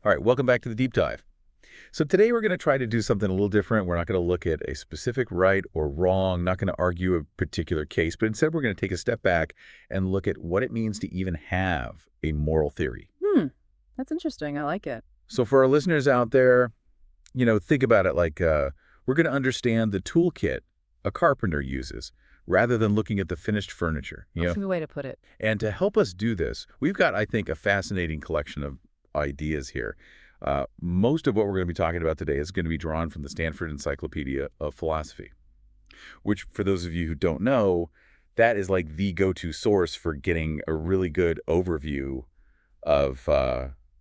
All right, welcome back to the deep dive. So today we're going to try to do something a little different. We're not going to look at a specific right or wrong, not going to argue a particular case, but instead we're going to take a step back and look at what it means to even have a moral theory. That's interesting. I like it. So for our listeners out there, think about it like we're going to understand the toolkit a carpenter uses rather than looking at the finished furniture. That's a good way to put it. And to help us do this, we've got, I think, a fascinating collection of ideas here. Most of what we're going to be talking about today is going to be drawn from the Stanford Encyclopedia of Philosophy, which, for those of you who don't know, that is like the go-to source for getting a really good overview of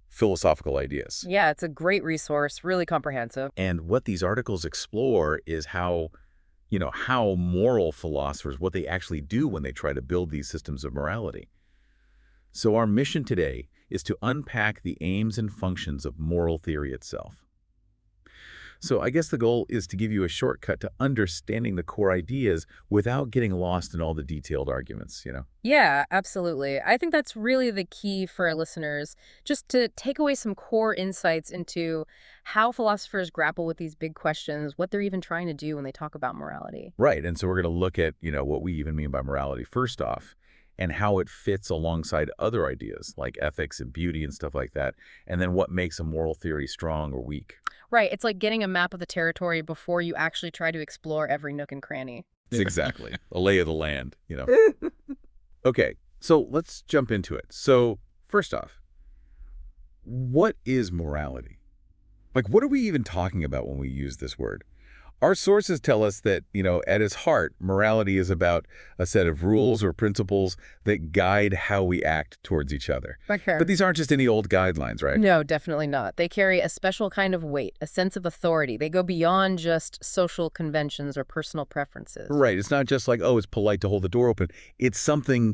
philosophical ideas. Yeah, it's a great resource, really comprehensive. And what these articles explore is how moral philosophers, what they actually do when they try to build these systems of morality. So our mission today is to unpack the aims and functions of moral theory itself. So I guess the goal is to give you a shortcut to understanding the core ideas without getting lost in all the detailed arguments. Yeah, absolutely. I think that's really the key for our listeners, just to take away some core insights into how philosophers grapple with these big questions, what they're even trying to do when they talk about morality. Right, and so we're going to look at, what we even mean by morality first off, and how it fits alongside other ideas like ethics and beauty and stuff like that, and then what makes a moral theory strong or weak. Right, it's like getting a map of the territory before you actually try to explore every nook and cranny. Exactly. The lay of the land. Okay, so let's jump into it. So first off, what is morality? Like, what are we even talking about when we use this word? Our sources tell us that, at its heart, morality is about a set of rules or principles that guide how we act towards each other. Okay. But these aren't just any old guidelines, right? No, definitely not. They carry a special kind of weight, a sense of authority. They go beyond just social conventions or personal preferences. Right. It's not just like, oh, it's polite to hold the door open. It's something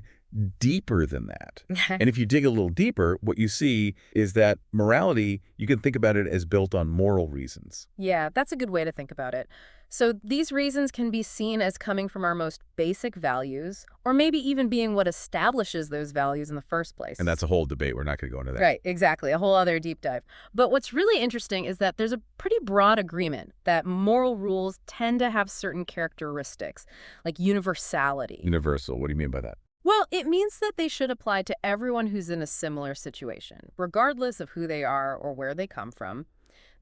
deeper than that. And if you dig a little deeper, what you see is that morality, you can think about it as built on moral reasons. Yeah, that's a good way to think about it. So these reasons can be seen as coming from our most basic values, or maybe even being what establishes those values in the first place. And that's a whole debate. We're not going to go into that. Right, exactly. A whole other deep dive. But what's really interesting is that there's a pretty broad agreement that moral rules tend to have certain characteristics, like universality. Universal. What do you mean by that? Well, it means that they should apply to everyone who's in a similar situation, regardless of who they are or where they come from.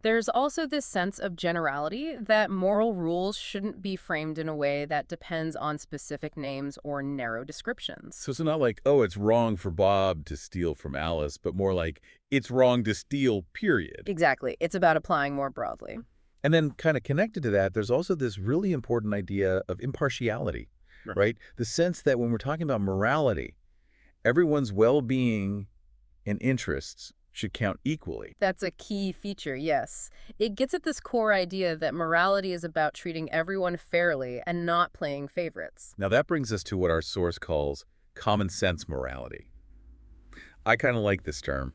There's also this sense of generality that moral rules shouldn't be framed in a way that depends on specific names or narrow descriptions. So it's not like, oh, it's wrong for Bob to steal from Alice, but more like it's wrong to steal, period. Exactly. It's about applying more broadly. And then kind of connected to that, there's also this really important idea of impartiality, right? The sense that when we're talking about morality, everyone's well-being and interests should count equally. That's a key feature, yes. It gets at this core idea that morality is about treating everyone fairly and not playing favorites. Now that brings us to what our source calls common sense morality. I kind of like this term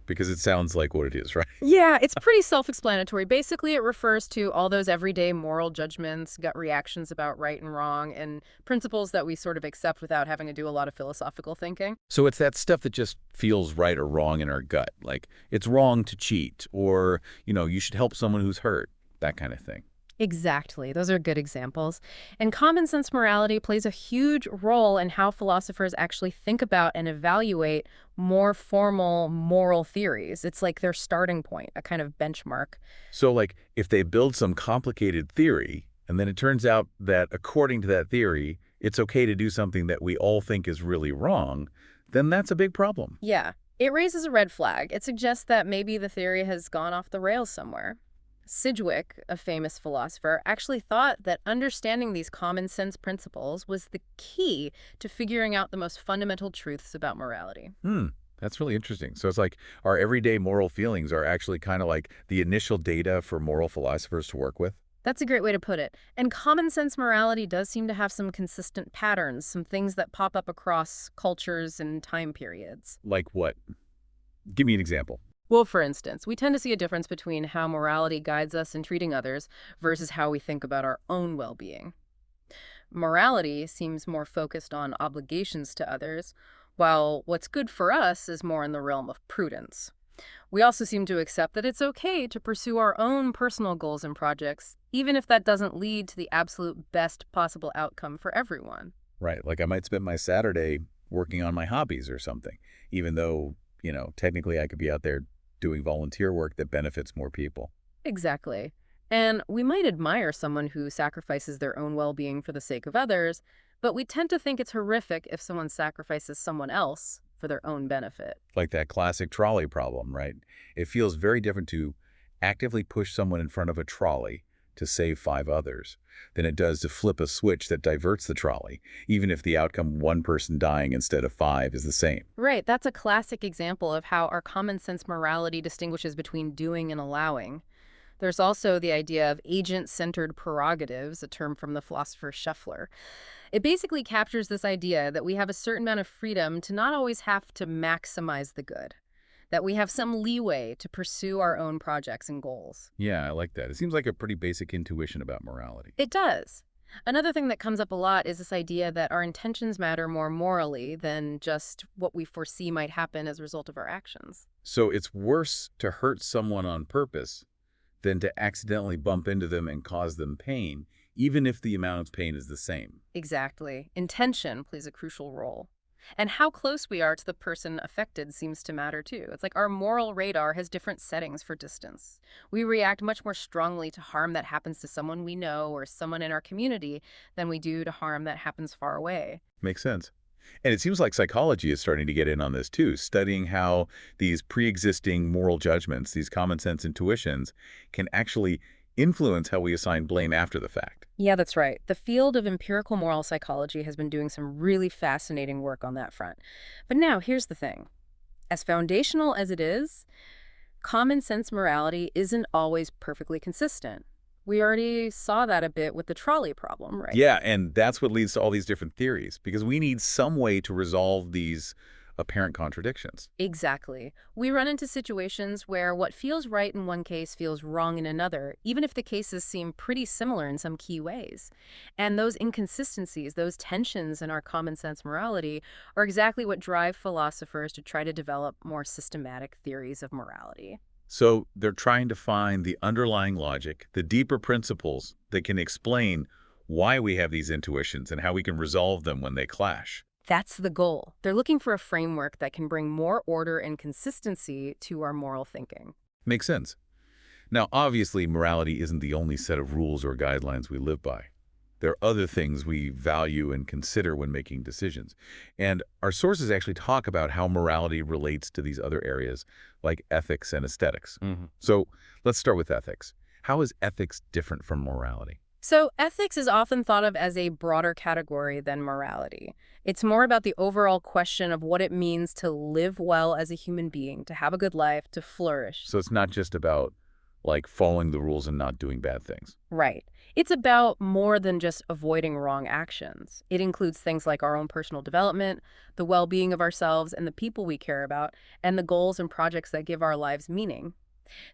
because it sounds like what it is, right? Yeah, it's pretty self-explanatory. Basically, it refers to all those everyday moral judgments, gut reactions about right and wrong, and principles that we sort of accept without having to do a lot of philosophical thinking. So it's that stuff that just feels right or wrong in our gut. Like it's wrong to cheat, or, you should help someone who's hurt, that kind of thing. Exactly. Those are good examples. And common sense morality plays a huge role in how philosophers actually think about and evaluate more formal moral theories. It's like their starting point, a kind of benchmark. So like if they build some complicated theory, and then it turns out that according to that theory, it's okay to do something that we all think is really wrong, then that's a big problem. Yeah. It raises a red flag. It suggests that maybe the theory has gone off the rails somewhere. Sidgwick, a famous philosopher, actually thought that understanding these common sense principles was the key to figuring out the most fundamental truths about morality. That's really interesting. So it's like our everyday moral feelings are actually kind of like the initial data for moral philosophers to work with. That's a great way to put it. And common sense morality does seem to have some consistent patterns, some things that pop up across cultures and time periods. Like what? Give me an example. Well, for instance, we tend to see a difference between how morality guides us in treating others versus how we think about our own well-being. Morality seems more focused on obligations to others, while what's good for us is more in the realm of prudence. We also seem to accept that it's okay to pursue our own personal goals and projects, even if that doesn't lead to the absolute best possible outcome for everyone. Right, like I might spend my Saturday working on my hobbies or something, even though, technically I could be out there doing volunteer work that benefits more people. Exactly. And we might admire someone who sacrifices their own well-being for the sake of others, but we tend to think it's horrific if someone sacrifices someone else for their own benefit. Like that classic trolley problem, right? It feels very different to actively push someone in front of a trolley to save five others than it does to flip a switch that diverts the trolley, even if the outcome one person dying instead of five is the same. Right, that's a classic example of how our common sense morality distinguishes between doing and allowing. There's also the idea of agent-centered prerogatives, a term from the philosopher Scheffler. It basically captures this idea that we have a certain amount of freedom to not always have to maximize the good, that we have some leeway to pursue our own projects and goals. Yeah, I like that. It seems like a pretty basic intuition about morality. It does. Another thing that comes up a lot is this idea that our intentions matter more morally than just what we foresee might happen as a result of our actions. So it's worse to hurt someone on purpose than to accidentally bump into them and cause them pain, even if the amount of pain is the same. Exactly. Intention plays a crucial role. And how close we are to the person affected seems to matter too. It's like our moral radar has different settings for distance. We react much more strongly to harm that happens to someone we know or someone in our community than we do to harm that happens far away. Makes sense. And it seems like psychology is starting to get in on this too, studying how these pre-existing moral judgments, these common sense intuitions, can actually influence how we assign blame after the fact. Yeah, that's right. The field of empirical moral psychology has been doing some really fascinating work on that front. But now, here's the thing. As foundational as it is, common sense morality isn't always perfectly consistent. We already saw that a bit with the trolley problem, right? Yeah, and that's what leads to all these different theories, because we need some way to resolve these apparent contradictions. Exactly. We run into situations where what feels right in one case feels wrong in another, even if the cases seem pretty similar in some key ways. And those inconsistencies, those tensions in our common sense morality, are exactly what drive philosophers to try to develop more systematic theories of morality. So they're trying to find the underlying logic, the deeper principles that can explain why we have these intuitions and how we can resolve them when they clash. That's the goal. They're looking for a framework that can bring more order and consistency to our moral thinking. Makes sense. Now, obviously, morality isn't the only set of rules or guidelines we live by. There are other things we value and consider when making decisions. And our sources actually talk about how morality relates to these other areas, like ethics and aesthetics. So let's start with ethics. How is ethics different from morality? So, ethics is often thought of as a broader category than morality. It's more about the overall question of what it means to live well as a human being, to have a good life, to flourish. So it's not just about, like, following the rules and not doing bad things. Right. It's about more than just avoiding wrong actions. It includes things like our own personal development, the well-being of ourselves and the people we care about, and the goals and projects that give our lives meaning.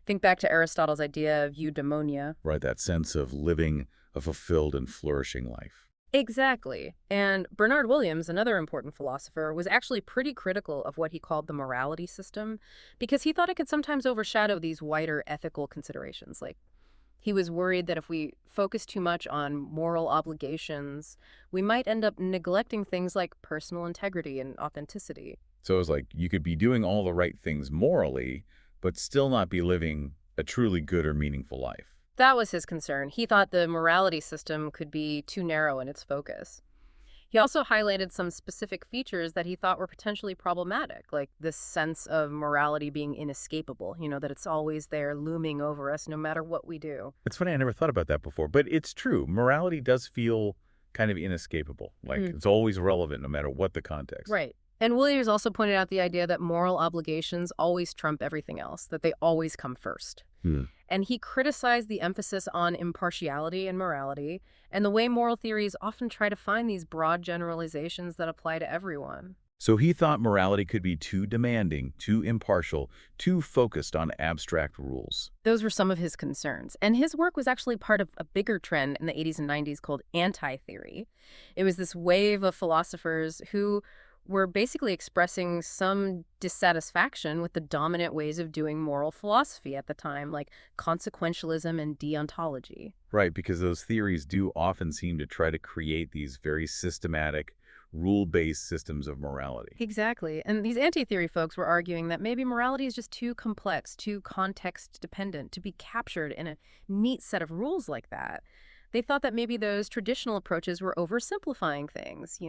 Think back to Aristotle's idea of eudaimonia. Right, that sense of living a fulfilled and flourishing life. Exactly. And Bernard Williams, another important philosopher, was actually pretty critical of what he called the morality system because he thought it could sometimes overshadow these wider ethical considerations. Like, he was worried that if we focus too much on moral obligations, we might end up neglecting things like personal integrity and authenticity. So it's like you could be doing all the right things morally, but still not be living a truly good or meaningful life. That was his concern. He thought the morality system could be too narrow in its focus. He also highlighted some specific features that he thought were potentially problematic, like this sense of morality being inescapable, that it's always there looming over us no matter what we do. It's funny, I never thought about that before, but it's true. Morality does feel kind of inescapable. Like it's always relevant no matter what the context. Right. And Williams also pointed out the idea that moral obligations always trump everything else, that they always come first. And he criticized the emphasis on impartiality and morality, and the way moral theories often try to find these broad generalizations that apply to everyone. So he thought morality could be too demanding, too impartial, too focused on abstract rules. Those were some of his concerns. And his work was actually part of a bigger trend in the 80s and 90s called anti-theory. It was this wave of philosophers who were basically expressing some dissatisfaction with the dominant ways of doing moral philosophy at the time, like consequentialism and deontology. Right, because those theories do often seem to try to create these very systematic, rule-based systems of morality. Exactly. And these anti-theory folks were arguing that maybe morality is just too complex, too context-dependent to be captured in a neat set of rules like that. They thought that maybe those traditional approaches were oversimplifying things.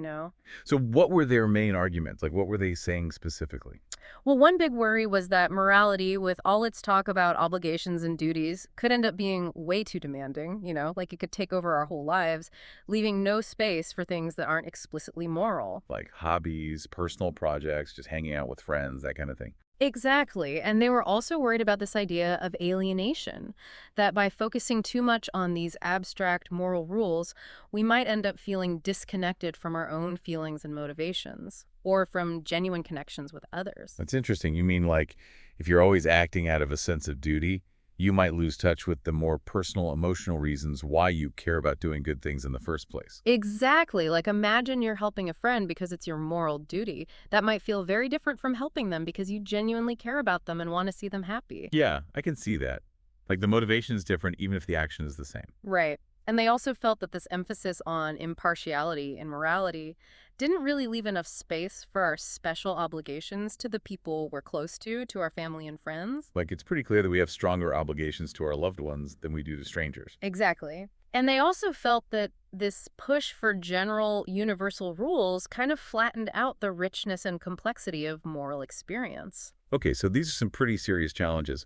So what were their main arguments? Like, what were they saying specifically? Well, one big worry was that morality, with all its talk about obligations and duties, could end up being way too demanding, like it could take over our whole lives, leaving no space for things that aren't explicitly moral. Like hobbies, personal projects, just hanging out with friends, that kind of thing. Exactly. And they were also worried about this idea of alienation, that by focusing too much on these abstract moral rules, we might end up feeling disconnected from our own feelings and motivations, or from genuine connections with others. That's interesting. You mean like if you're always acting out of a sense of duty, you might lose touch with the more personal, emotional reasons why you care about doing good things in the first place. Exactly. Like imagine you're helping a friend because it's your moral duty. That might feel very different from helping them because you genuinely care about them and want to see them happy. Yeah, I can see that. Like the motivation is different even if the action is the same. Right. And they also felt that this emphasis on impartiality and morality didn't really leave enough space for our special obligations to the people we're close to our family and friends. Like it's pretty clear that we have stronger obligations to our loved ones than we do to strangers. Exactly. And they also felt that this push for general, universal rules kind of flattened out the richness and complexity of moral experience. Okay, so these are some pretty serious challenges.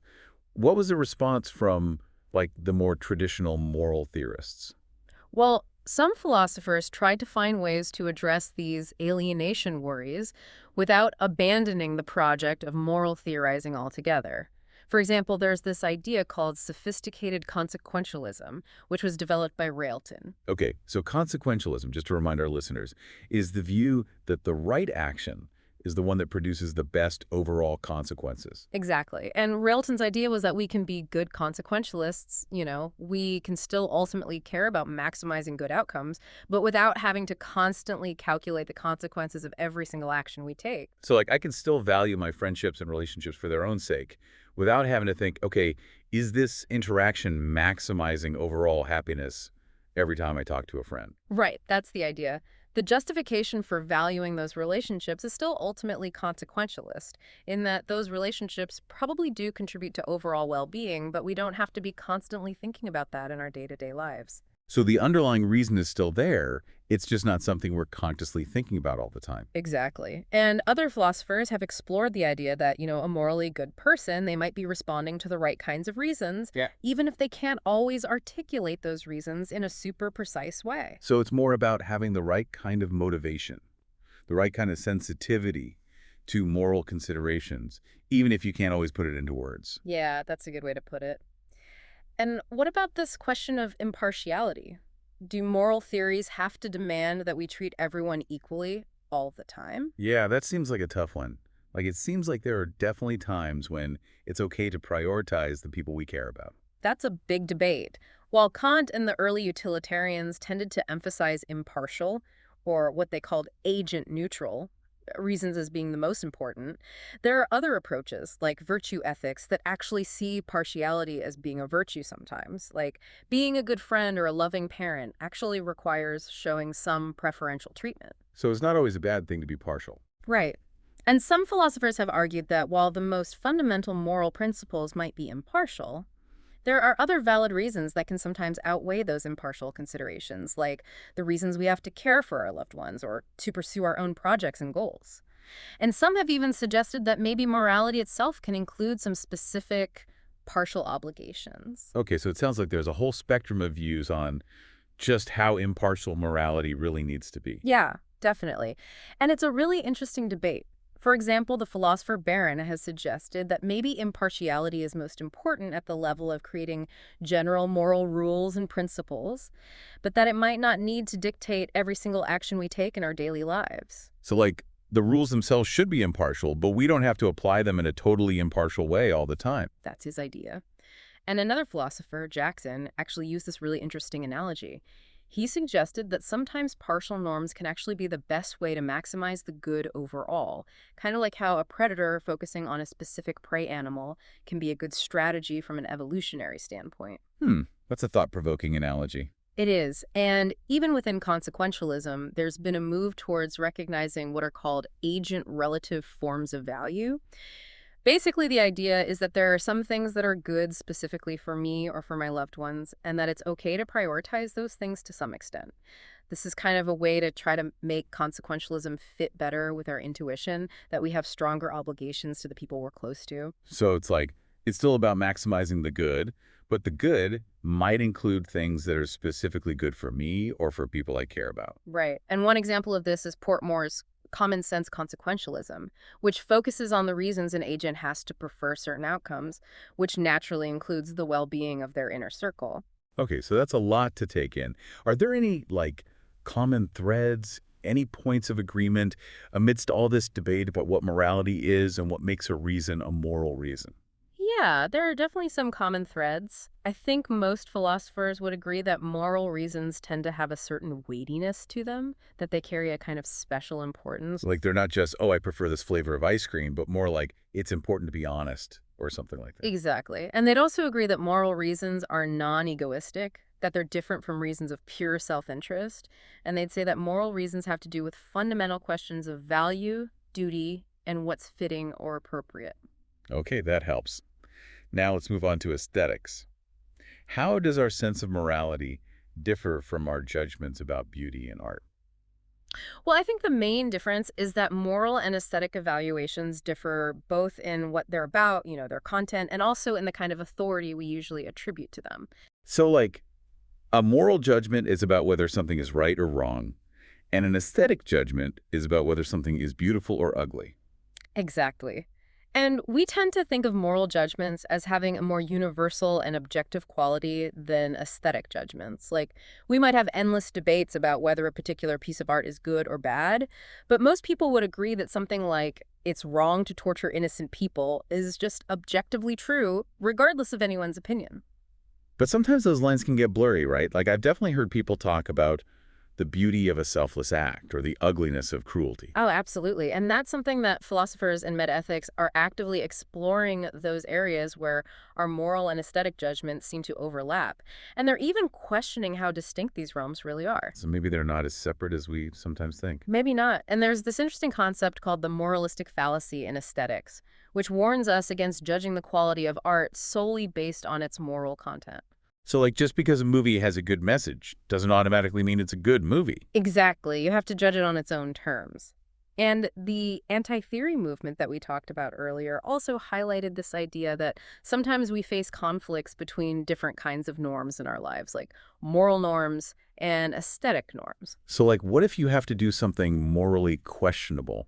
What was the response from like the more traditional moral theorists? Well, some philosophers tried to find ways to address these alienation worries without abandoning the project of moral theorizing altogether. For example, there's this idea called sophisticated consequentialism, which was developed by Railton. Okay, so consequentialism, just to remind our listeners, is the view that the right action is the one that produces the best overall consequences. Exactly. And Railton's idea was that we can be good consequentialists. We can still ultimately care about maximizing good outcomes, but without having to constantly calculate the consequences of every single action we take. So like I can still value my friendships and relationships for their own sake without having to think, okay, is this interaction maximizing overall happiness every time I talk to a friend? Right, that's the idea. The justification for valuing those relationships is still ultimately consequentialist, in that those relationships probably do contribute to overall well-being, but we don't have to be constantly thinking about that in our day-to-day lives. So the underlying reason is still there. It's just not something we're consciously thinking about all the time. Exactly. And other philosophers have explored the idea that a morally good person, they might be responding to the right kinds of reasons, Yeah. even if they can't always articulate those reasons in a super precise way. So it's more about having the right kind of motivation, the right kind of sensitivity to moral considerations, even if you can't always put it into words. Yeah, that's a good way to put it. And what about this question of impartiality? Do moral theories have to demand that we treat everyone equally all the time? Yeah, that seems like a tough one. Like it seems like there are definitely times when it's okay to prioritize the people we care about. That's a big debate. While Kant and the early utilitarians tended to emphasize impartial, or what they called agent neutral, reasons as being the most important, there are other approaches, like virtue ethics, that actually see partiality as being a virtue sometimes. Like being a good friend or a loving parent actually requires showing some preferential treatment. So it's not always a bad thing to be partial. Right. And some philosophers have argued that while the most fundamental moral principles might be impartial, there are other valid reasons that can sometimes outweigh those impartial considerations, like the reasons we have to care for our loved ones or to pursue our own projects and goals. And some have even suggested that maybe morality itself can include some specific partial obligations. Okay, so it sounds like there's a whole spectrum of views on just how impartial morality really needs to be. Yeah, definitely. And it's a really interesting debate. For example, the philosopher Barron has suggested that maybe impartiality is most important at the level of creating general moral rules and principles, but that it might not need to dictate every single action we take in our daily lives. So like the rules themselves should be impartial, but we don't have to apply them in a totally impartial way all the time. That's his idea. And another philosopher, Jackson, actually used this really interesting analogy. He suggested that sometimes partial norms can actually be the best way to maximize the good overall, kind of like how a predator focusing on a specific prey animal can be a good strategy from an evolutionary standpoint. That's a thought-provoking analogy. It is. And even within consequentialism, there's been a move towards recognizing what are called agent relative forms of value. Basically, the idea is that there are some things that are good specifically for me or for my loved ones, and that it's okay to prioritize those things to some extent. This is kind of a way to try to make consequentialism fit better with our intuition, that we have stronger obligations to the people we're close to. So it's like, it's still about maximizing the good, but the good might include things that are specifically good for me or for people I care about. Right. And one example of this is Portmore's common sense consequentialism, which focuses on the reasons an agent has to prefer certain outcomes, which naturally includes the well-being of their inner circle. Okay, so that's a lot to take in. Are there any, like, common threads, any points of agreement amidst all this debate about what morality is and what makes a reason a moral reason? Yeah, there are definitely some common threads. I think most philosophers would agree that moral reasons tend to have a certain weightiness to them, that they carry a kind of special importance. So, like, they're not just, oh, I prefer this flavor of ice cream, but more like, it's important to be honest or something like that. Exactly. And they'd also agree that moral reasons are non-egoistic, that they're different from reasons of pure self-interest. And they'd say that moral reasons have to do with fundamental questions of value, duty, and what's fitting or appropriate. Okay, that helps. Now let's move on to aesthetics. How does our sense of morality differ from our judgments about beauty and art? Well, I think the main difference is that moral and aesthetic evaluations differ both in what they're about, their content, and also in the kind of authority we usually attribute to them. So, like, a moral judgment is about whether something is right or wrong, and an aesthetic judgment is about whether something is beautiful or ugly. Exactly. And we tend to think of moral judgments as having a more universal and objective quality than aesthetic judgments. Like, we might have endless debates about whether a particular piece of art is good or bad, but most people would agree that something like it's wrong to torture innocent people is just objectively true, regardless of anyone's opinion. But sometimes those lines can get blurry, right? Like, I've definitely heard people talk about the beauty of a selfless act or the ugliness of cruelty. Oh, absolutely. And that's something that philosophers and metaethics are actively exploring, those areas where our moral and aesthetic judgments seem to overlap. And they're even questioning how distinct these realms really are. So maybe they're not as separate as we sometimes think. Maybe not. And there's this interesting concept called the moralistic fallacy in aesthetics, which warns us against judging the quality of art solely based on its moral content. So, like, just because a movie has a good message doesn't automatically mean it's a good movie. Exactly. You have to judge it on its own terms. And the anti-theory movement that we talked about earlier also highlighted this idea that sometimes we face conflicts between different kinds of norms in our lives, like moral norms and aesthetic norms. So, like, what if you have to do something morally questionable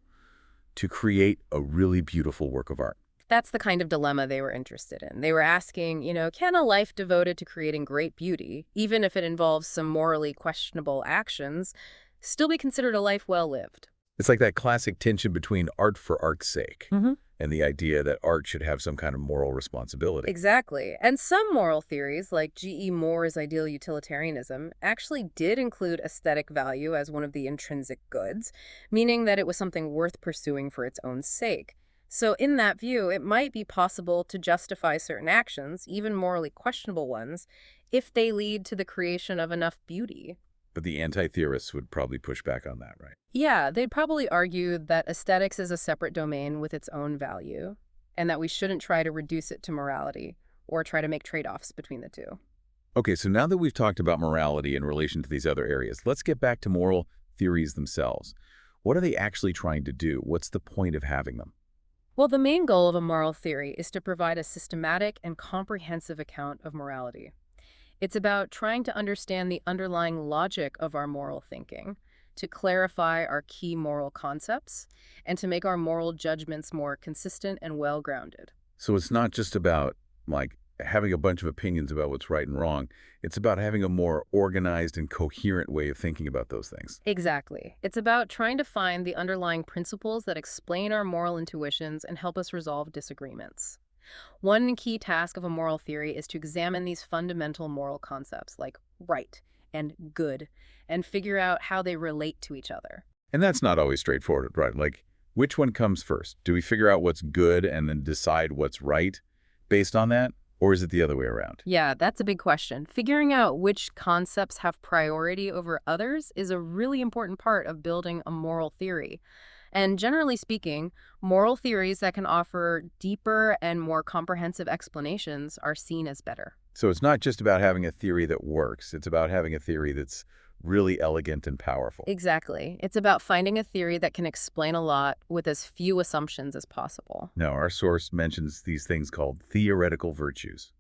to create a really beautiful work of art? That's the kind of dilemma they were interested in. They were asking, can a life devoted to creating great beauty, even if it involves some morally questionable actions, still be considered a life well lived? It's like that classic tension between art for art's sake Hmm. and the idea that art should have some kind of moral responsibility. Exactly. And some moral theories, like G.E. Moore's ideal utilitarianism, actually did include aesthetic value as one of the intrinsic goods, meaning that it was something worth pursuing for its own sake. So in that view, it might be possible to justify certain actions, even morally questionable ones, if they lead to the creation of enough beauty. But the anti-theorists would probably push back on that, right? Yeah, they'd probably argue that aesthetics is a separate domain with its own value, and that we shouldn't try to reduce it to morality or try to make trade-offs between the two. Okay, so now that we've talked about morality in relation to these other areas, let's get back to moral theories themselves. What are they actually trying to do? What's the point of having them? Well, the main goal of a moral theory is to provide a systematic and comprehensive account of morality. It's about trying to understand the underlying logic of our moral thinking, to clarify our key moral concepts, and to make our moral judgments more consistent and well-grounded. So it's not just about, like, having a bunch of opinions about what's right and wrong. It's about having a more organized and coherent way of thinking about those things. Exactly. It's about trying to find the underlying principles that explain our moral intuitions and help us resolve disagreements. One key task of a moral theory is to examine these fundamental moral concepts like right and good, and figure out how they relate to each other. And that's not always straightforward, right? Like, which one comes first? Do we figure out what's good and then decide what's right based on that? Or is it the other way around? Yeah, that's a big question. Figuring out which concepts have priority over others is a really important part of building a moral theory. And generally speaking, moral theories that can offer deeper and more comprehensive explanations are seen as better. So it's not just about having a theory that works. It's about having a theory that's really elegant and powerful. Exactly. It's about finding a theory that can explain a lot with as few assumptions as possible. Now, our source mentions these things called theoretical virtues.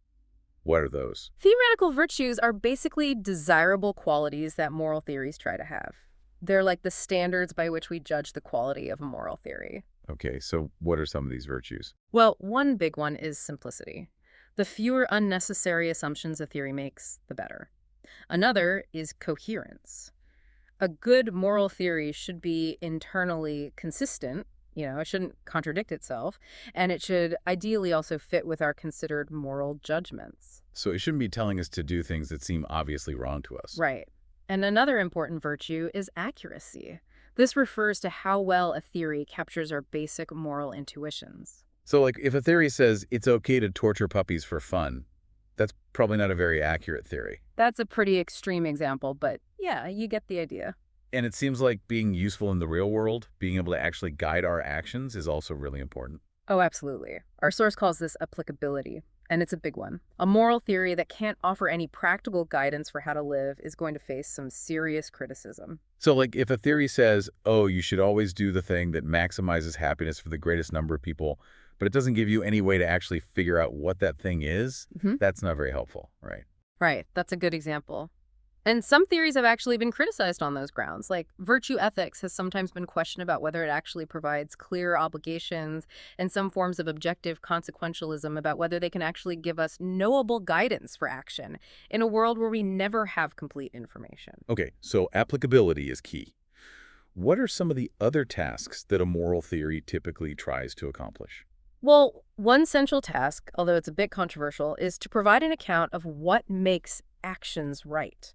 What are those? Theoretical virtues are basically desirable qualities that moral theories try to have. They're like the standards by which we judge the quality of a moral theory. Okay, so what are some of these virtues? Well, one big one is simplicity. The fewer unnecessary assumptions a theory makes, the better. Another is coherence. A good moral theory should be internally consistent, it shouldn't contradict itself, and it should ideally also fit with our considered moral judgments. So it shouldn't be telling us to do things that seem obviously wrong to us. Right. And another important virtue is accuracy. This refers to how well a theory captures our basic moral intuitions. So, like, if a theory says it's okay to torture puppies for fun, that's probably not a very accurate theory. That's a pretty extreme example, but yeah, you get the idea. And it seems like being useful in the real world, being able to actually guide our actions is also really important. Oh, absolutely. Our source calls this applicability, and it's a big one. A moral theory that can't offer any practical guidance for how to live is going to face some serious criticism. So, like, if a theory says, oh, you should always do the thing that maximizes happiness for the greatest number of people, but it doesn't give you any way to actually figure out what that thing is, that's not very helpful, right? Right, that's a good example. And some theories have actually been criticized on those grounds. Like virtue ethics has sometimes been questioned about whether it actually provides clear obligations, and some forms of objective consequentialism about whether they can actually give us knowable guidance for action in a world where we never have complete information. Okay, so applicability is key. What are some of the other tasks that a moral theory typically tries to accomplish? Well, one central task, although it's a bit controversial, is to provide an account of what makes actions right.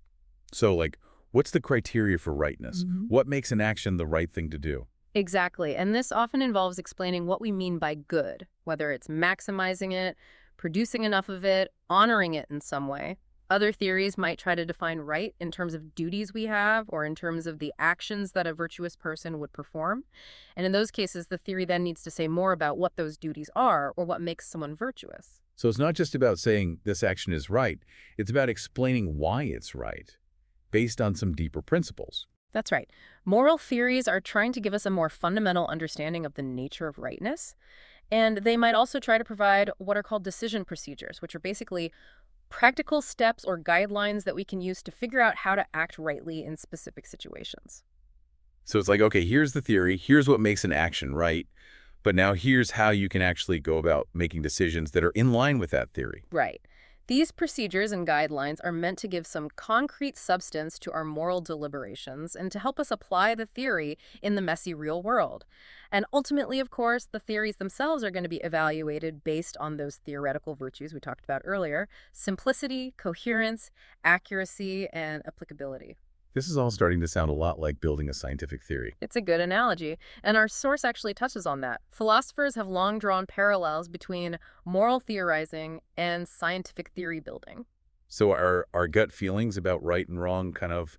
So, like, what's the criteria for rightness? Mhm. What makes an action the right thing to do? Exactly, and this often involves explaining what we mean by good, whether it's maximizing it, producing enough of it, honoring it in some way. Other theories might try to define right in terms of duties we have or in terms of the actions that a virtuous person would perform. And in those cases, the theory then needs to say more about what those duties are or what makes someone virtuous. So it's not just about saying this action is right. It's about explaining why it's right, based on some deeper principles. That's right. Moral theories are trying to give us a more fundamental understanding of the nature of rightness. And they might also try to provide what are called decision procedures, which are basically practical steps or guidelines that we can use to figure out how to act rightly in specific situations. So it's like, okay, here's the theory. Here's what makes an action right. But now here's how you can actually go about making decisions that are in line with that theory. Right. These procedures and guidelines are meant to give some concrete substance to our moral deliberations and to help us apply the theory in the messy real world. And ultimately, of course, the theories themselves are going to be evaluated based on those theoretical virtues we talked about earlier: simplicity, coherence, accuracy, and applicability. This is all starting to sound a lot like building a scientific theory. It's a good analogy, and our source actually touches on that. Philosophers have long drawn parallels between moral theorizing and scientific theory building. So are our gut feelings about right and wrong kind of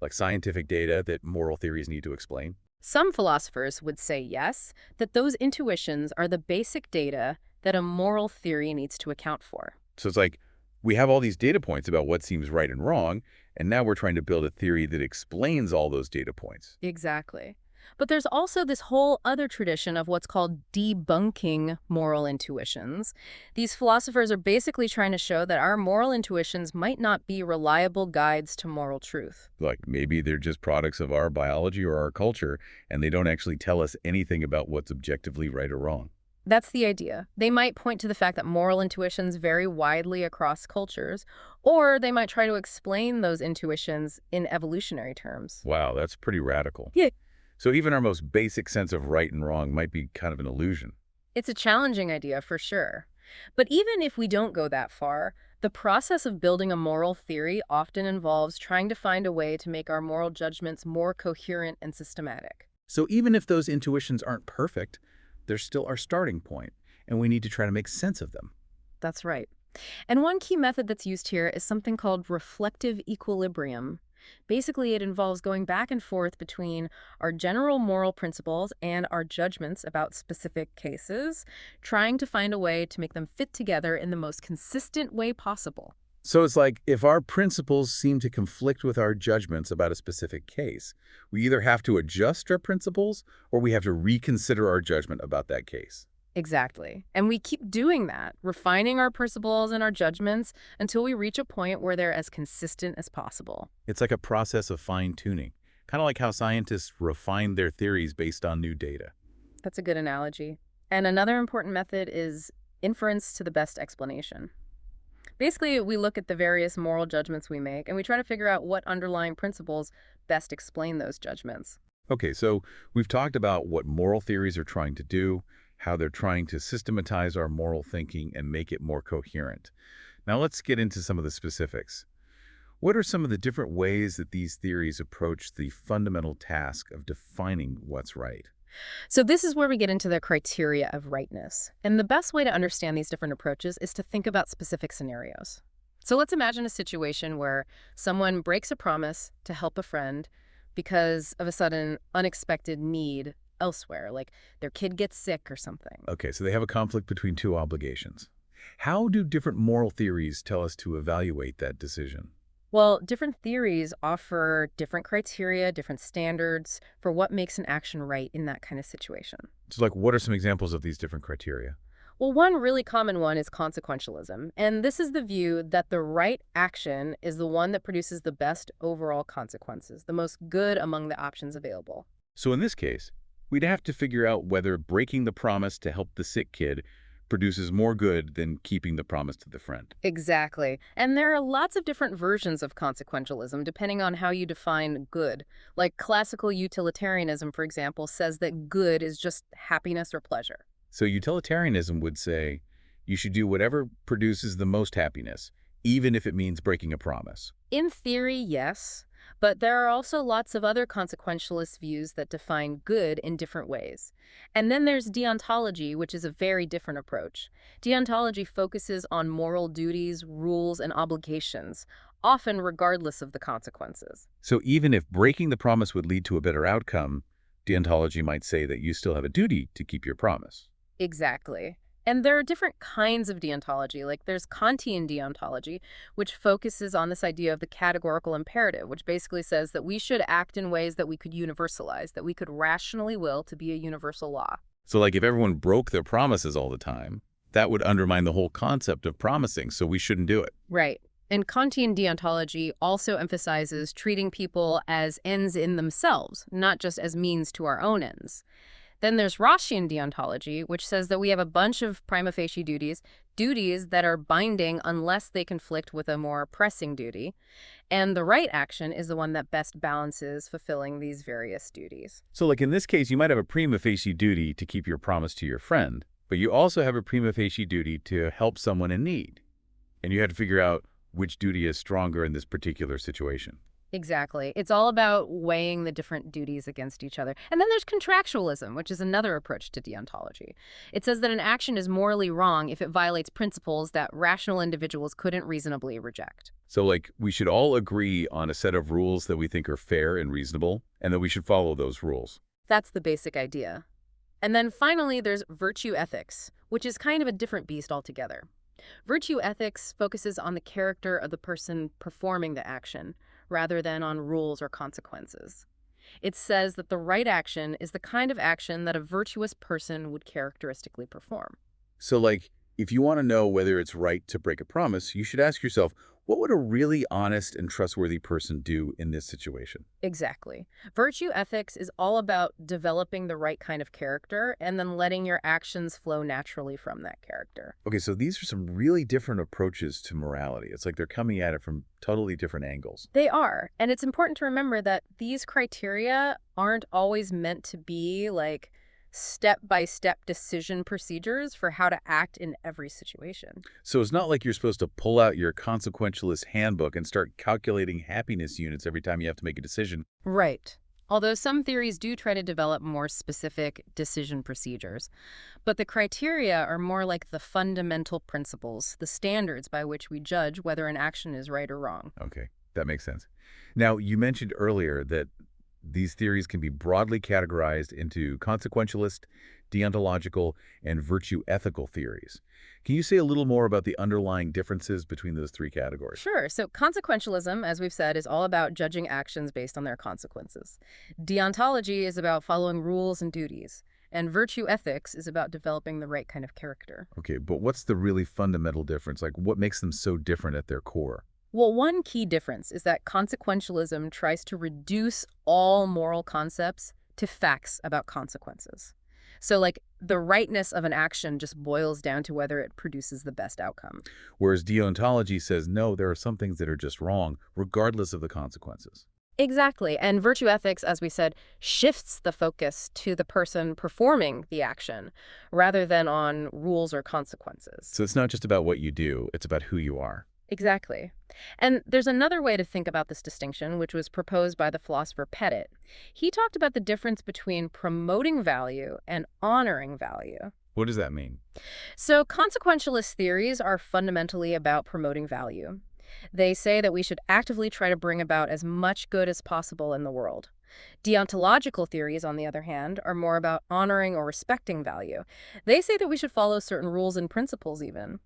like scientific data that moral theories need to explain? Some philosophers would say yes, that those intuitions are the basic data that a moral theory needs to account for. So it's like we have all these data points about what seems right and wrong, and now we're trying to build a theory that explains all those data points. Exactly. But there's also this whole other tradition of what's called debunking moral intuitions. These philosophers are basically trying to show that our moral intuitions might not be reliable guides to moral truth. Like maybe they're just products of our biology or our culture, and they don't actually tell us anything about what's objectively right or wrong. That's the idea. They might point to the fact that moral intuitions vary widely across cultures, or they might try to explain those intuitions in evolutionary terms. Wow, that's pretty radical. Yeah. So even our most basic sense of right and wrong might be kind of an illusion. It's a challenging idea for sure. But even if we don't go that far, the process of building a moral theory often involves trying to find a way to make our moral judgments more coherent and systematic. So even if those intuitions aren't perfect, they're still our starting point, and we need to try to make sense of them. That's right. And one key method that's used here is something called reflective equilibrium. Basically, it involves going back and forth between our general moral principles and our judgments about specific cases, trying to find a way to make them fit together in the most consistent way possible. So it's like if our principles seem to conflict with our judgments about a specific case, we either have to adjust our principles or we have to reconsider our judgment about that case. Exactly. And we keep doing that, refining our principles and our judgments until we reach a point where they're as consistent as possible. It's like a process of fine-tuning, kind of like how scientists refine their theories based on new data. That's a good analogy. And another important method is inference to the best explanation. Basically, we look at the various moral judgments we make and we try to figure out what underlying principles best explain those judgments. Okay, so we've talked about what moral theories are trying to do, how they're trying to systematize our moral thinking and make it more coherent. Now let's get into some of the specifics. What are some of the different ways that these theories approach the fundamental task of defining what's right? So this is where we get into the criteria of rightness. And the best way to understand these different approaches is to think about specific scenarios. So let's imagine a situation where someone breaks a promise to help a friend because of a sudden unexpected need elsewhere, like their kid gets sick or something. Okay, so they have a conflict between two obligations. How do different moral theories tell us to evaluate that decision? Well, different theories offer different criteria, different standards for what makes an action right in that kind of situation. So like, what are some examples of these different criteria? Well, one really common one is consequentialism, and this is the view that the right action is the one that produces the best overall consequences, the most good among the options available. So in this case, we'd have to figure out whether breaking the promise to help the sick kid produces more good than keeping the promise to the friend. Exactly. And there are lots of different versions of consequentialism depending on how you define good. Like classical utilitarianism, for example, says that good is just happiness or pleasure. So utilitarianism would say you should do whatever produces the most happiness, even if it means breaking a promise. In theory, yes, but there are also lots of other consequentialist views that define good in different ways. And then there's deontology, which is a very different approach. Deontology focuses on moral duties, rules, and obligations, often regardless of the consequences. So even if breaking the promise would lead to a better outcome, deontology might say that you still have a duty to keep your promise. Exactly. And there are different kinds of deontology, like there's Kantian deontology, which focuses on this idea of the categorical imperative, which basically says that we should act in ways that we could universalize, that we could rationally will to be a universal law. So like if everyone broke their promises all the time, that would undermine the whole concept of promising, so we shouldn't do it. Right. And Kantian deontology also emphasizes treating people as ends in themselves, not just as means to our own ends. Then there's Roscian deontology, which says that we have a bunch of prima facie duties, duties that are binding unless they conflict with a more pressing duty. And the right action is the one that best balances fulfilling these various duties. So like in this case, you might have a prima facie duty to keep your promise to your friend, but you also have a prima facie duty to help someone in need. And you had to figure out which duty is stronger in this particular situation. Exactly. It's all about weighing the different duties against each other. And then there's contractualism, which is another approach to deontology. It says that an action is morally wrong if it violates principles that rational individuals couldn't reasonably reject. So like we should all agree on a set of rules that we think are fair and reasonable, and that we should follow those rules. That's the basic idea. And then finally, there's virtue ethics, which is kind of a different beast altogether. Virtue ethics focuses on the character of the person performing the action, rather than on rules or consequences. It says that the right action is the kind of action that a virtuous person would characteristically perform. So like if you want to know whether it's right to break a promise, you should ask yourself, what would a really honest and trustworthy person do in this situation? Exactly. Virtue ethics is all about developing the right kind of character and then letting your actions flow naturally from that character. Okay, so these are some really different approaches to morality. It's like they're coming at it from totally different angles. They are. And it's important to remember that these criteria aren't always meant to be like step-by-step decision procedures for how to act in every situation. So it's not like you're supposed to pull out your consequentialist handbook and start calculating happiness units every time you have to make a decision. Right. Although some theories do try to develop more specific decision procedures. But the criteria are more like the fundamental principles, the standards by which we judge whether an action is right or wrong. Okay, that makes sense. Now, you mentioned earlier that these theories can be broadly categorized into consequentialist, deontological, and virtue ethical theories. Can you say a little more about the underlying differences between those three categories? Sure. So consequentialism, as we've said, is all about judging actions based on their consequences. Deontology is about following rules and duties. And virtue ethics is about developing the right kind of character. Okay, but what's the really fundamental difference? Like, what makes them so different at their core? Well, one key difference is that consequentialism tries to reduce all moral concepts to facts about consequences. So, like, the rightness of an action just boils down to whether it produces the best outcome. Whereas deontology says, no, there are some things that are just wrong, regardless of the consequences. Exactly. And virtue ethics, as we said, shifts the focus to the person performing the action rather than on rules or consequences. So it's not just about what you do, it's about who you are. Exactly. And there's another way to think about this distinction, which was proposed by the philosopher Pettit. He talked about the difference between promoting value and honoring value. What does that mean? So consequentialist theories are fundamentally about promoting value. They say that we should actively try to bring about as much good as possible in the world. Deontological theories, on the other hand, are more about honoring or respecting value. They say that we should follow certain rules and principles even.